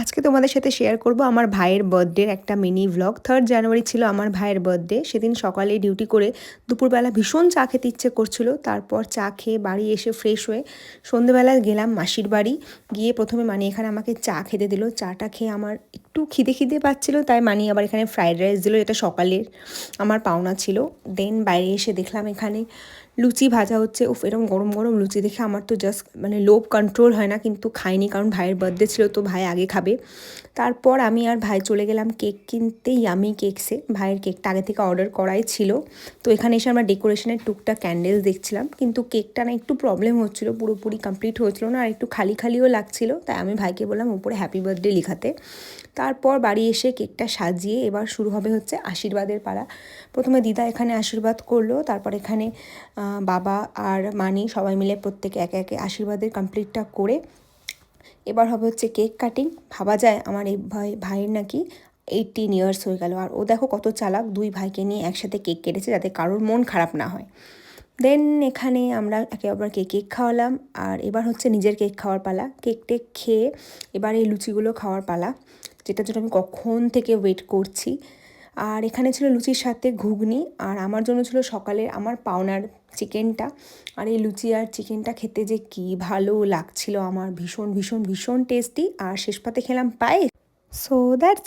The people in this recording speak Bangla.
আজকে তোমাদের সাথে শেয়ার করব আমার ভাইয়ের বার্থডের একটা মিনি ভ্লগ। 3rd জানুয়ারি ছিল আমার ভাইয়ের বার্থডে। সেদিন সকালে ডিউটি করে দুপুরবেলা ভীষণ চা খেতে ইচ্ছে করছিল। তারপর চা খেয়ে বাড়ি এসে ফ্রেশ হয়ে সন্ধেবেলা গেলাম মাসির বাড়ি। গিয়ে প্রথমে মানি এখানে আমাকে চা খেতে দিল। চাটা খেয়ে আমার একটু খিদে পাচ্ছিল, তাই মানি আবার এখানে ফ্রাইড রাইস দিল, যেটা সকালের আমার পাওনা ছিল। দেন বাইরে এসে দেখলাম এখানে লুচি ভাজা হচ্ছে। উফ, এরকম গরম গরম লুচি দেখে আমার তো জাস্ট লোভ কন্ট্রোল হয় না, কিন্তু খাইনি কারণ ভাইয়ের বার্থডে ছিল, তো ভাই আগে খাবে। তারপর আমি আর ভাই চলে গেলাম কেক কিনতে ইয়ামি কেকসে। ভাইয়ের কেকটা আগে থেকে অর্ডার করাই ছিল। তো এখানে এসে আমরা ডেকোরেশনের টুকটাক ক্যান্ডেলস দেখছিলাম, কিন্তু কেকটা না একটু প্রবলেম হচ্ছিলো, পুরোপুরি কমপ্লিট হচ্ছিল না, আর একটু খালি খালিও লাগছিল। তাই আমি ভাইকে বললাম উপরে হ্যাপি বার্থডে লেখাতে। তারপর বাড়ি এসে কেকটা সাজিয়ে এবার শুরু হবে হচ্ছে আশীর্বাদের পালা। প্রথমে দিদা এখানে আশীর্বাদ করলো, তারপর এখানে বাবা আর মানি সবাই মিলে প্রত্যেকে একে একে আশীর্বাদের কমপ্লিটটা করে এবার হবে হচ্ছে কেক কাটিং। ভাবা যায় আমার এই ভাইয়ের নাকি 18 ইয়ার্স হয়ে গেল, আর ও দেখো কত চালাক, দুই ভাইকে নিয়ে একসাথে কেক কেটেছে যাতে কারোর মন খারাপ না হয়। দেন এখানে আমরা একে অপরকে কেক খাওয়ালাম, আর এবার হচ্ছে নিজের কেক খাওয়ার পালা। কেক টেক খেয়ে এবার এই লুচিগুলো খাওয়ার পালা, যেটার জন্য আমি কখন থেকে ওয়েট করছি। আর এখানে ছিল লুচির সাথে ঘুগনি, আর আমার জন্য ছিল সকালের আমার পাওনার চিকেনটা। আর এই লুচি আর চিকেনটা খেতে যে কি ভালো লাগছিল আমার, ভীষণ ভীষণ ভীষণ টেস্টি। আর শেষ পাতে খেলাম পায়েস। So that's